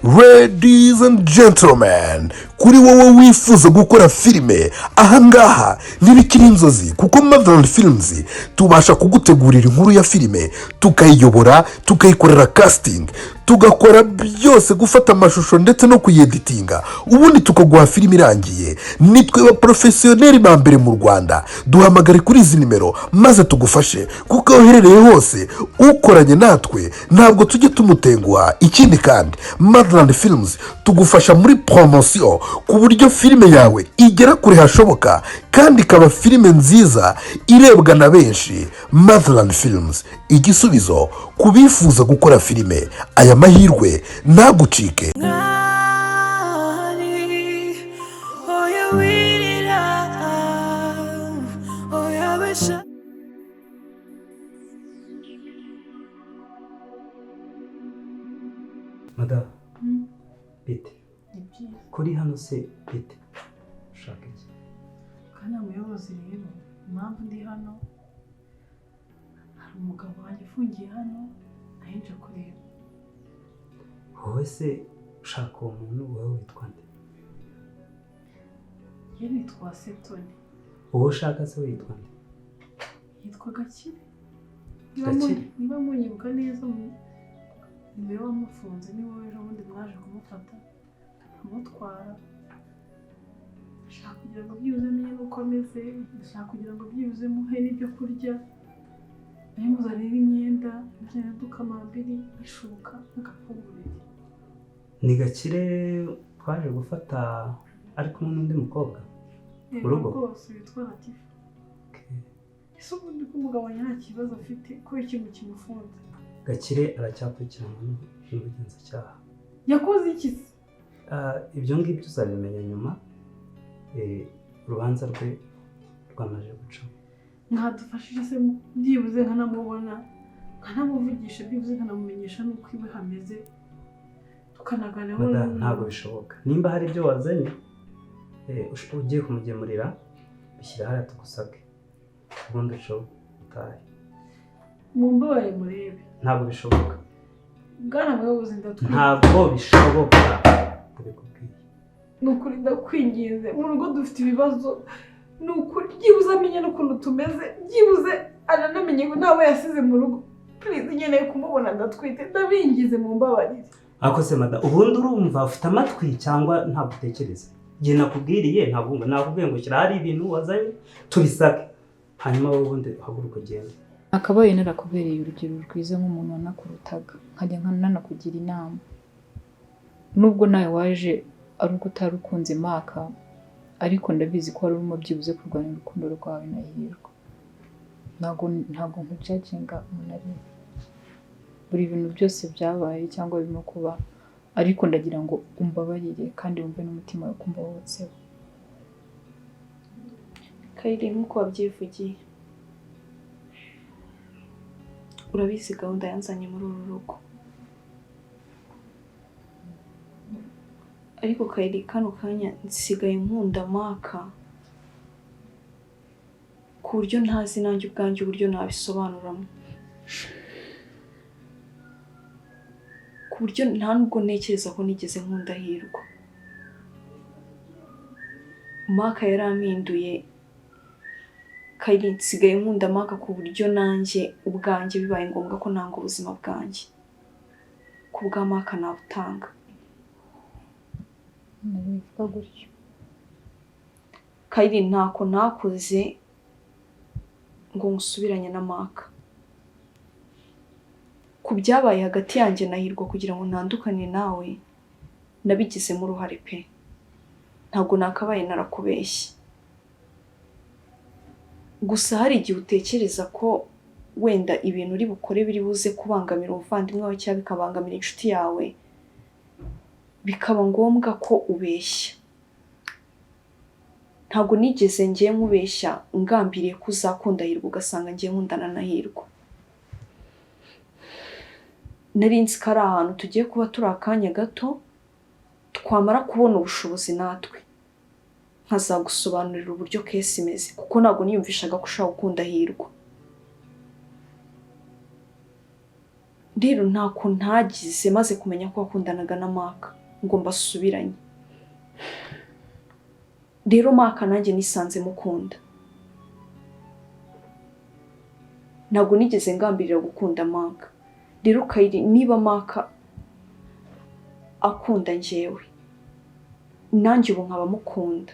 Ladies and gentlemen, kuri wowe wifuza gukora filime, ahangaha ntibikiri inzozi kuko MOTHERLAND Films tubasha kugutegurira inkuru ya filime, tukayiyobora, tukayikorera casting, tugakora byose, gufata amashusho ndetse no kuyeditinga, ubundi tukaguha filime irangiye. Nitwe ba professioneri ba mbere mu Rwanda. Duhamagare kuri izi nimero maze tugufashe, kuko aho uherereye hose ukoranye natwe ntabwo tujye tumutenguha. Ikindi kandi MOTHERLAND Films tugufasha muri promotion ku buryo filime yawe igera kure hashoboka kandi ikaba filime nziza irebwa na benshi. MOTHERLAND Films, igisubizo ku bifuza gukora filime. Aya mahirwe ntagucike. Mada, bite kuri hano se bite ushaka iki? Kana muyobozi rero, impamvu ndi hano hari umugabo wanjye ufungiye hano nahinje kureba. Wowe se ushaka uwo muntu, wowe witwa nde? Ye nitwa s10. Wowe ushaka se witwa nde? Yitwa Gakire. Gakire? Niba munyibuka neza niwe wamufunze, niwe rero ubundi mwaje kumufata amutwara. Ndashaka kugira ngo byibuze amenye nuko ameze, ndashaka kugira ngo byibuze muhe n'ibyo kurya, muzanire imyenda, muzanire udukamambiri, ishuka n'agafunguriro. Ni Gakire twaje gufata ari kumwe n'undi mukobwa mu rugo? Rwose witwa Latifa. Ese ubundi ko umugabo wanjye nta kibazo afite, kubera ikintu kimufunze? Gakire aracyakurikiranwa n'ubugenzacyaha. Yakoze iki? Ibyo ngibyo uzabimenya nyuma. Urubanza rwe rwamaze guca. Mwadufashije se byibuze nkanamubona, nkanamuvugisha, byibuze nkanamumenyesha n'uko iwe hameze, tukanaganira. Mada, ntabwo bishoboka. Nimba hari ibyo wazanye ugiye kumugemurira, bishyira hariya tugusabwe, ubundi uco utahe. Mumbabarire murebe. Ntabwo bishoboka. Bwana muyobozi ndatwite. Ntabwo bishoboka. Kubikubwiye. Nukuri ndakwinginze, mu rugo dufite ibibazo. Nukuri byibuze amenye n'ukuntu tumeze, byibuze ananamenye ngo nawe yasize mu rugo. Please nkeneye kumubona ndatwite, ndabingize mumbabarire. Ako se Mada, ubundi urumva ufite amatwi cyangwa ntabwo utekereza? Ngiye nakubwiriye, ntabwo nakubwiye ngo shyira hari ibintu wazanye tubisake, hanyuma wowe ubundi uhaguruka ugende. Akabaye narakubereye urugero rwiza nk'umuntu wanakurutaga, nkajya nanakugira inama. Nubwo nawe waje ari uko utari ukunze Maka, ariko ndabizi ko ari urimo byibuze kurwanya urukundo rwawe na Hirwa. Ntabwo nkujudginga umunari. Buri bintu byose byabaye cyangwa birimo kuba, ariko ndagira ngo umbabarire kandi wumve n'umutima wawe kumva wotseho. Kayiri, nk'uko wabyivugiye, urabizi gahunda yanzanye muri uru rugo. Ariko Kayiri, kano kanya nsigaye nkunda Maka ku buryo ntazi nanjye ubwanjye uburyo nabisobanuramo, ku buryo nta nubwo ntekereza ko nigeze nkunda Hirwa. Maka yarampinduye. Kayiri, nsigaye nkunda Maka ku buryo nanjye ubwanjye bibaye ngombwa ko nanga ubuzima bwanjye, ku bwa Maka nabutanga. Nabivuga gutyo. Kayiri, ntako nakoze ngo musubiranye na Maka. Ku byabaye hagati yanjye na Hirwa kugira ngo ntandukane nawe, nabigizemo uruhare pe. Ntabwo nakabaye narakubeshye. Gusa hari igihe utekereza ko wenda ibintu uri bukore biri buze kubangamira umuvandimwe wawe cyangwa bikabangamira inshuti yawe, bikaba ngombwa ko ubeshya. Ntabwo nigeze ngiye nkubeshya ngambiriye ko uzakunda Hirwa ugasanga ngiye nkundana na Hirwa. Nari nzi ko ari ahantu tugiye kuba turi akanya gato, twamara kubona ubushobozi natwe nkazagusobanurira uburyo kesi imeze, kuko ntabwo niyumvishaga ko ushaka gukunda Hirwa. rero ntako ntagize maze kumenya ko wakundanaga na Maka ngo mbasubiranye. Rero Maka nanjye nisanze mukunda. Ntabwo nigeze ngambirira gukunda Maka. Rero Kayiri, niba Maka akunda njyewe nanjye ubu nkaba mukunda,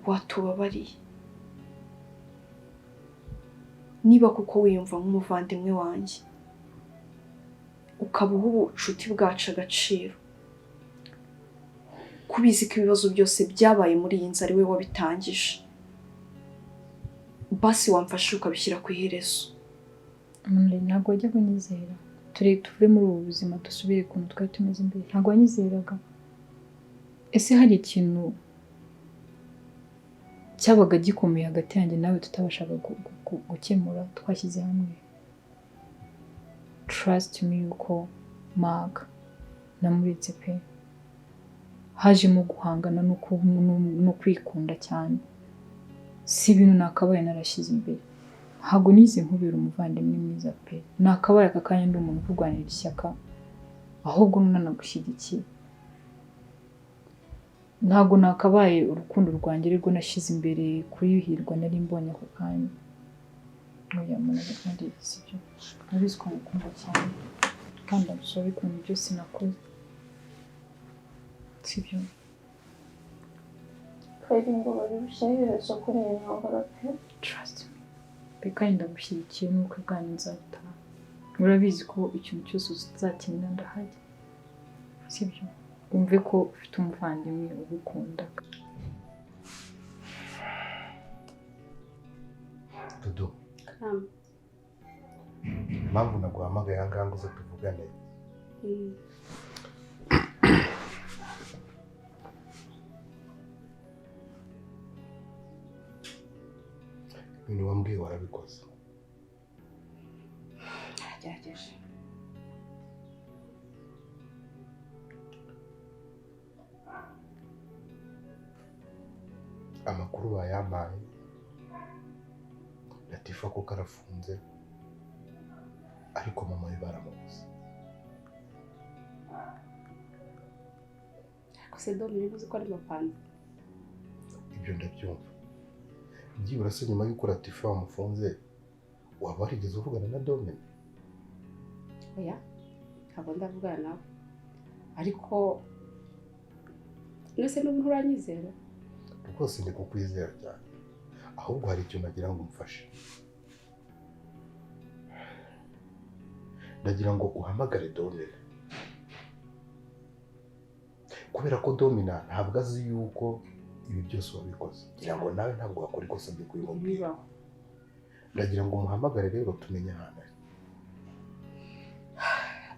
watubabariye. Niba kuko wiyumva nk'umuvandimwe wanjye ukabuha ubucuti bwacu agaciro, kubizi ko ibibazo byose byabaye muri iyi nzu ari we wabitangije, basi wamfasha ukabishyira ku iherezo. Ntabwo wajya kunyizera. Tuve muri ubu buzima dusubire ukuntu twari tumeze imbere. Ntabwo wanyizeraga. Ese hari ikintu cyabaga gikomeye hagati yanjye nawe tutabashaga gukemura twashyize hamwe? Trust me yuko Maka namuritse pe. Hajemo guhangana no kwikunda cyane. Si ibintu nakabaye narashyize imbere. Ntabwo nize nkubira umuvandimwe mwiza pe. Nakabaye aka kanya ndi umuntu kurwanira ishyaka, ahubwo nanagushyigikiye. Ntabwo nakabaye urukundo rwanjye rwo nashyize imbere kuyuhirwa nari mbonye ako kanya. Oya mwana kandi sibyo. Nabizi ko ngukunda cyane kandi ndabishoboye ko byose nakoze. Sibyo. Kayiri ngo bari bushyirirezo kuri iyi ntambara pe. Trust me. Beka ndagushyigikiye nuko bwanyu nzataha. Urabizi ko ikintu cyose uzakenera ndahari. Sibyo. Umve ko ufite umuvandimwe ugukunda. Dudu. Impamvu naguhamagaye aha ngaha ngo uze tuvugane. Ibintu wambwiye warabikoze. Naragerageje. Amakuru bayampaye. Latifa ko karafunze. Ariko mama we baramubuze. Ariko se Dominique uzi ko ari mapanda. Ibyo ndabyumva. Byibura se nyuma y'uko Latifa wamufunze waba warigeze uvugana na Dominique? Oya, ntabwo ndavugana nawe. Ariko nese n'ubu nturanyizera? Rwose ndi kukwizera cyane. Ahubwo hari icyo nagira ngo umfashe. Ndagira ngo uhamagare Dominique. Kubera ko Dominique ntabwo azi yuko ibi byose wabikoze. Ngira ngo nawe ntabwo wakora ikosa ryo kubimubwira. Ndagira ngo umuhamagare rero tumenye ahantu ari.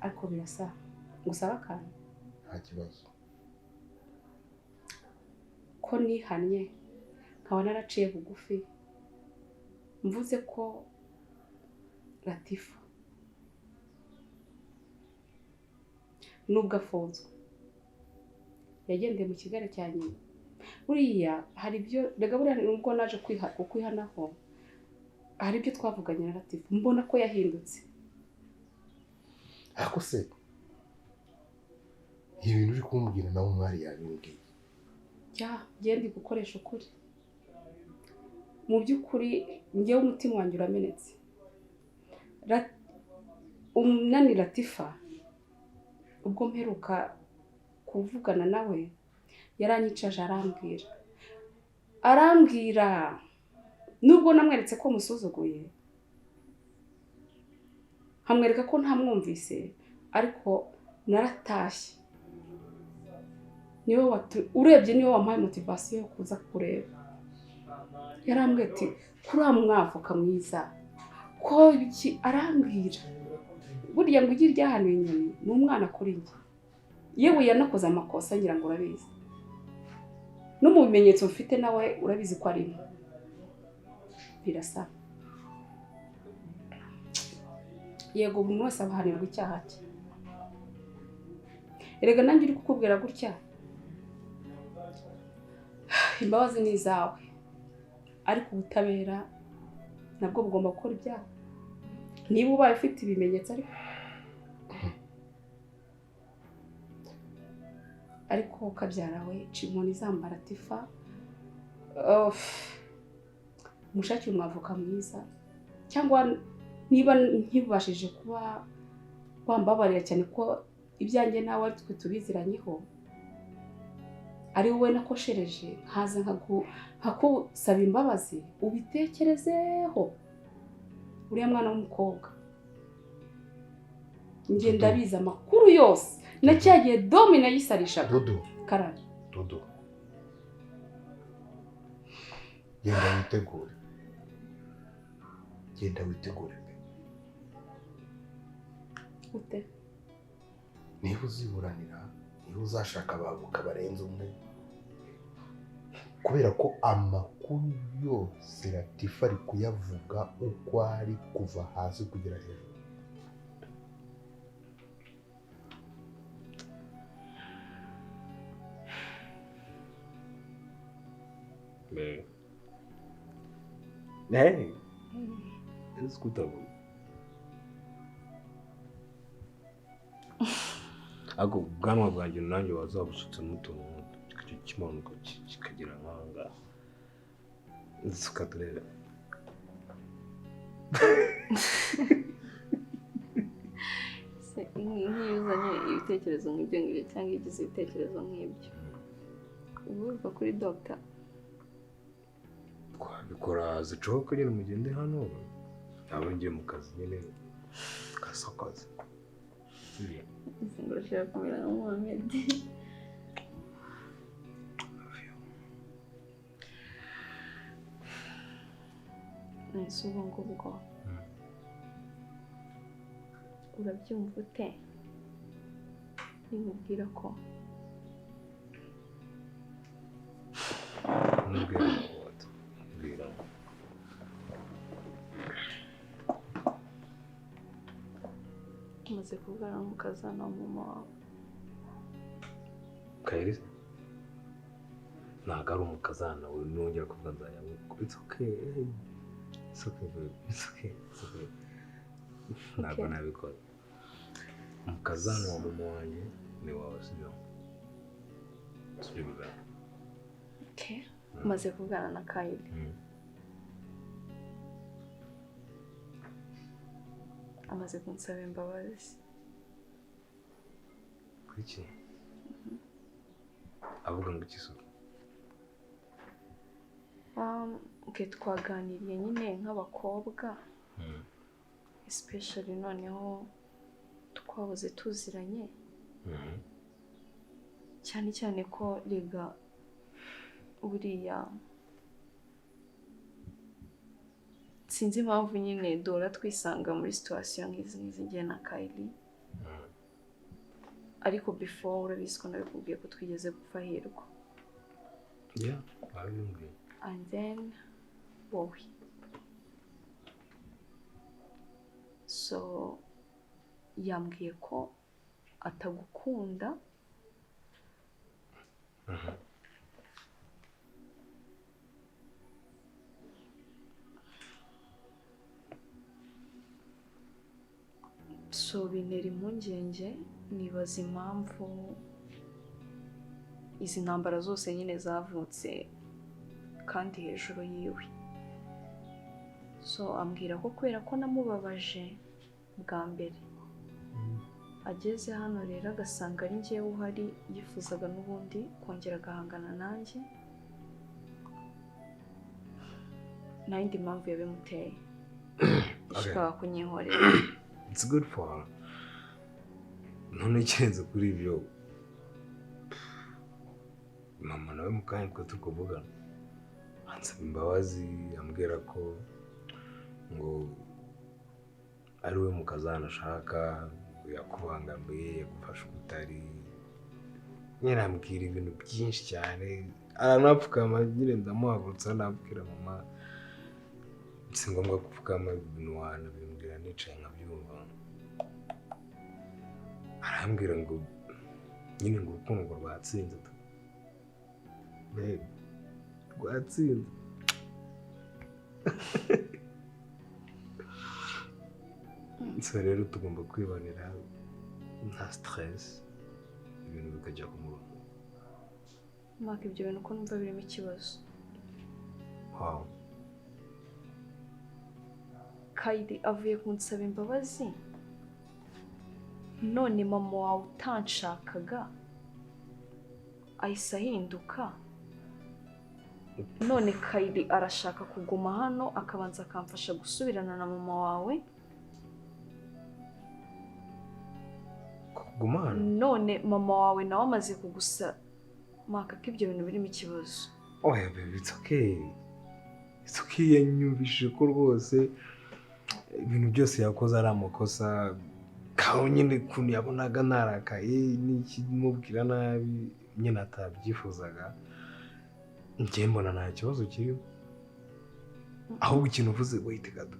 Ariko birasa gusaba akantu. Nta kibazo. Ko nihannye nkaba naraciye bugufi, mvuze ko Latifa nubwo afunzwe yagendeye mu Kigali cya nyina. Buriya hari ibyo rega buriya nubwo naje kwihanaho, hari ibyo twavuganye na Latifa mbona ko yahindutse. Ariko se ibintu uri kumbwira nawe umwari yabimbwiye. Genda gukoresha ukuri. Mu by'ukuri njyewe umutima wanjye uramenetse. Umunani Latifa ubwo mperuka kuvugana nawe yaranyicaje arambwira nubwo namweretse ko musuzuguye, hamwereka ko ntamwumvise, ariko naratashye. Urebye niwe wampaye motivation yo kuza kureba. Yarambwiye ati kuri amwavoka mwiza ko iki, arambwira burya ngo ugire ryahano inyoni n'umwana kuri njye. Yewe yanakoze amakosa ngira ngo urabizi. No mu bimenyetso mfite nawe urabizi ko arimo. Birasa. Yego umuntu wese abahanirwa icyaha cye. Erega nanjye uri kukubwira gutya. Imbabazi ni izawe. Ariko ubutabera nabwo bugomba gukora ibyaha. Niba ubaye ufite ibimenyetso ariko ariko kabyara we cinkoni zambara tifa mushakire umwavoka mwiza cyangwa niba nkibashije kuba wambabarira cyane ko ibyanjye nawe twe tubiziranyeho ari wowe nakoshereje nkaza nkakusaba imbabazi ubitekerezeho uriya mwana w'umukobwa njye ndabizi amakuru yose nacyagiye domi nayisarishaga Dodo karari Dodo genda witegure ute niba uziburanira niba uzashaka abavoka barenze umwe kubera ko amakuru yose Latifa ari kuyavuga uko ari kuva hasi kugera hejuru. Hey, escuta, ako ubwanwa bwanjye nanjye wazabusutsemo utuntu kimanuka kikagira nkanga tukatureba nk'iyo uzanye ibitekerezo nk'ibyo ngibyo cyangwa iyo ugize ibitekerezo nk'ibyo uba uva kuri dogita twabikora zicoka nyine mugende hano ntabwo ngiye mu kazi nyine kasakazi izi ngo urashaka kumera nka Muhammed nahise ubu ngubwo urabyumva ute nimubwira ko mbwira umaze kuvugana n'umukazana wa mama wawe Kayiri ntabwo ari umukazana we nongera kuvuga nzajya it's okay it's okay baby it's okay ntabwo nabikora umukazana wa mama wanjye ni wawe sibyo bivuga okay umaze kuvugana na Kayiri amaze kunsaba imbabazi kuki avuga ngo iki suka twaganiriye nyine nk'abakobwa especially noneho twahoze tuziranye cyane cyane ko rega buriya sinzi impamvu nyine dora twisanga muri situation nk'izi ngiye na Kayiri ariko before urabizi ko nabikubwiye ko twigeze gupfa hirwa and then wowe so yambwiye ko atagukunda so bintera impungenge nibaza impamvu izi ntambara zose nyine zavutse kandi hejuru yiwe so ambwira ko kubera ko namubabaje bwa mbere ageze hano rero agasanga ari njyewe uhari yifuzaga n'ubundi kongera agahangana nanjye nta yindi mpamvu yabimuteye ishaka kunyihorera. It's good for her. None cyenze kuri ibyo mama nawe mukanya twe turi kuvugana ansaba imbabazi ambwira ko ngo ari we mukazana ashaka yakubangamiye yagufasha utari nyine ambwira ibintu byinshi cyane aranapfukama nyine ndamuhagurutsa nabwira mama si ngombwa gupfukama ibintu wanabimbwira nicaye nkabyumva arambwira ngo nyine ngo urukundo rwatsinze rwatsinze so rero tugomba kwibonera nta stress ibintu bikajya ku murongo Maka ibyo bintu ko numva birimo ikibazo. Wow. Kayidi avuye kunsaba imbabazi, none mama wawe utanshakaga ahise ahinduka, none Kayidi arashaka kuguma hano akabanza akamfasha gusubirana na mama wawe, Kuguma hano? none mama wawe nawe amaze kugusa. Maka ko ibyo bintu birimo ikibazo. Oya baby, it's okay. It's okay, yanyumvishije ko rwose ibintu byose yakoze ari amakosa, kaho nyine kuntu yabonaga narakaye n'ikimubwira nabi nyine atabyifuzaga. Njye mbona nta kibazo kirimo, ahubwo ikintu uvuze wait gato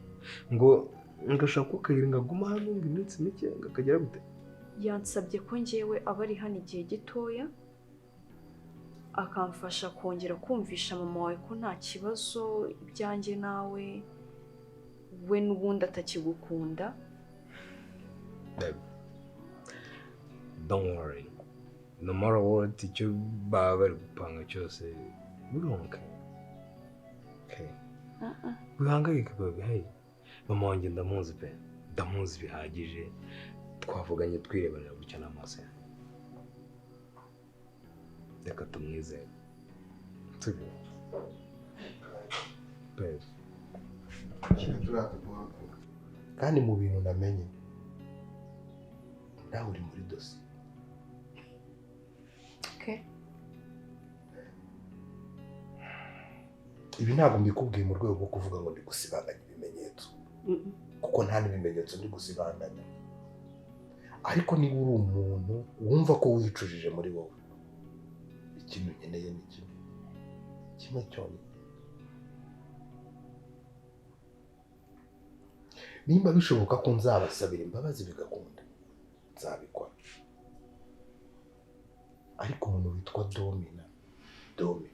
ngo ngashaka ko Kayiri ngaguma hano ngo iminsi mike ngakagera gute. Yansabye ko njyewe aba ari hano igihe gitoya akamfasha kongera kumvisha mama wawe ko nta kibazo ibyanjye nawe, we n'ubundi atakigukunda. Babe, don't worry, no matter what icyo baba bari gupanga cyose bironka. Okay. Wihangayike babe, hey, mama wanjye ndamuzi pe, ndamuzi bihagije, twavuganye twirebanira gutya n'amaso yanjye. Reka tumwizere. Sibyo? Babe. kandi mu bintu namenye nawe uri muri dosiye. Okay. Ibi ntabwo mbikubwiye mu rwego rwo kuvuga ngo ndi gusibanganya ibimenyetso, kuko nta n'ibimenyetso ndi gusibanganya, ariko niba uri umuntu wumva ko wicujije muri wowe, ikintu nkeneye ni kimwe cyonyine. Nimba bishoboka ko nzabasabira imbabazi bigakunda, nzabikora. Ariko umuntu witwa Domi,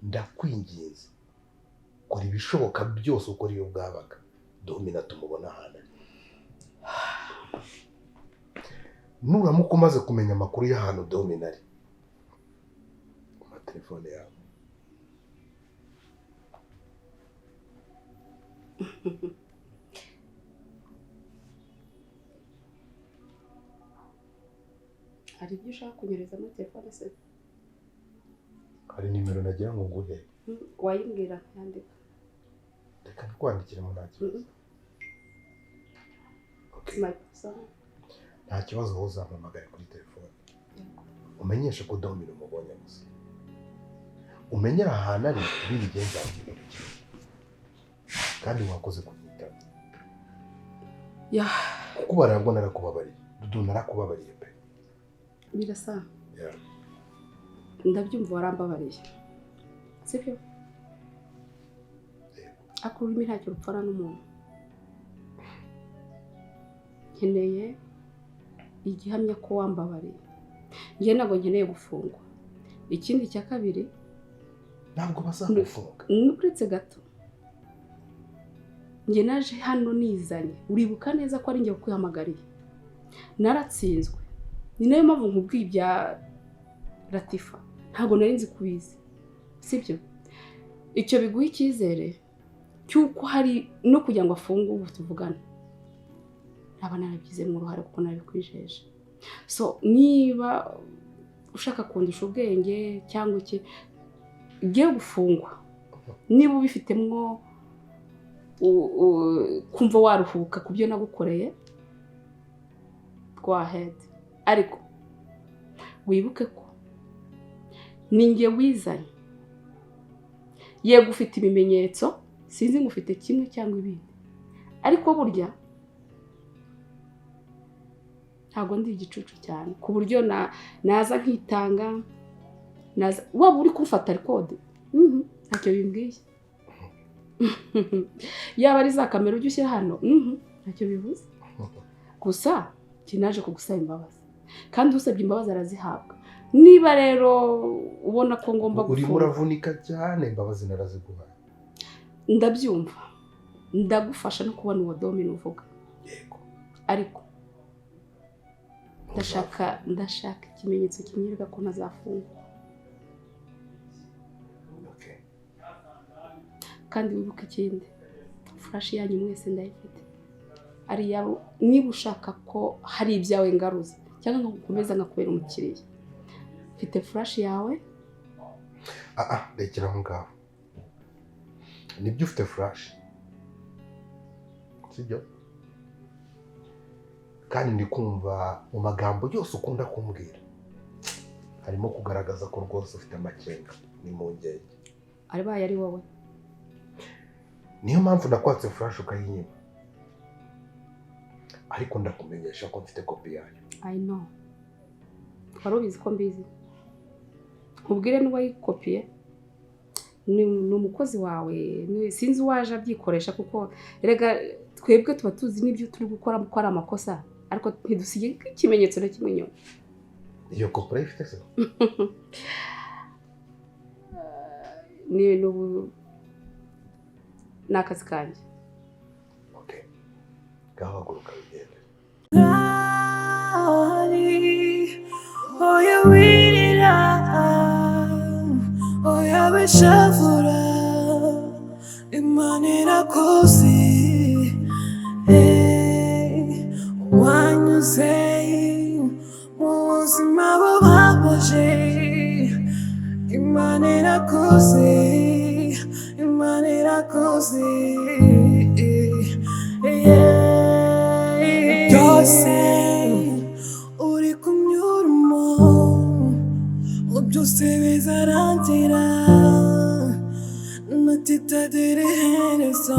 ndakwinginze kora ibishoboka byose ukora iyo bwabaga Domina tumubona ahantu. Nuramuka umaze kumenya amakuru y'ahantu Domina ari, telefone yawe. Hari ibyo ushaka kunyereza muri telefone se? Hari nimero nagira ngo nguhe. Wayimbwira yandika. Reka nkwandikire mu ntakibazo. Okay. Nta kibazo aho uzampamagare kuri telefone. Umenyeshe ko Domino umubonye gusa. Umenyera ahantu ari bibigenza by'ibiryo. Kandi wakoze kunyitaba. Ya. Kuko barabwo narakubabariye. Dudu narakubabariye pe. Birasa. Yeah. Ndabyumva warambabariye. Sibyo? Akurimi ntacyo rupfana n'umuntu. Nkeneye igihamya ko wambabariye. Njye ntabwo nkeneye gufungwa. Ikindi cya kabiri ntabwo bazagufunga. Nuretse gato. Njye naje hano nizanye. Uribuka neza ko ari njye kwihamagariye. Naratsinzwe. Ni nayo mpamvu nkubwiye ibya Latifa. Ntabwo nari nzi kubizi. Sibyo? Icyo biguha icyizere cyuko hari no kugira ngo afungwe ubu tuvugana. Naba narabigize mu ruhare kuko nabikwijeje. So niba ushaka kundusha ubwenge cyangwa iki ugiye gufungwa, niba ubifitemwo kumva waruhuka kubyo nagukoreye, go ahead. Ariko wibuke ko ninjye wizanye. Yego ufite ibimenyetso, sinzi ngufite kimwe cyangwa ibindi, ariko burya ntabwo ndi igicucu cyane ku buryo naza nkitanga, naza waba uri kumfata record ntacyo bimbwiye. Yaba ari za kamera ujye ushyira hano ntacyo bivuze. Gusa kinaje kugusaba imbabazi, kandi usabye imbabazi arazihabwa. Niba rero ubona ko ngomba gufunga, urimo uravunika cyane, imbabazi naraziguhaye. Ndabyumva, ndagufasha no kubona uwo Domino uvuga. Yego. Ariko ndashaka ikimenyetso kinyereka ko ntazafungwa. kandi wibuke ikindi, furashi yanyu mwese ndayifite. Ariya niba ushaka ko hari ibyawe ngaruza cyangwa nkagukomeza nkakubera umukiriya, mfite furashi yawe. rekera aho ngaho. Nibyo ufite furashi, sibyo? Kandi ndi kumva mu magambo yose ukunda kumbwira harimo kugaragaza ko rwose ufite amakenga n'impungenge. Aribaye ari wowe. Niyo mpamvu nakwatse furashi ukayinyima, ariko ndakumenyesha ko mfite kopi yayo. I know. Wari ubizi ko mbizi. Ubwire n'uwayikopiye ni umukozi wawe, sinzi waje abyikoresha kuko erega twebwe tuba tuzi n'ibyo turi gukora ko ari amakosa, ariko ntidusige ikimenyetso na kimwe nyuma. Iyo kopi urayifite se? Ni akazi kanjye. Okay. Gahaguruka bigende. Oya wirira, oya beshavura, Imana irakoze, wanyuze mu buzima bubabaje, Imana irakoze, Imana irakoze, byose uri kumyuramo, byose bizarangira, natitadire herezo.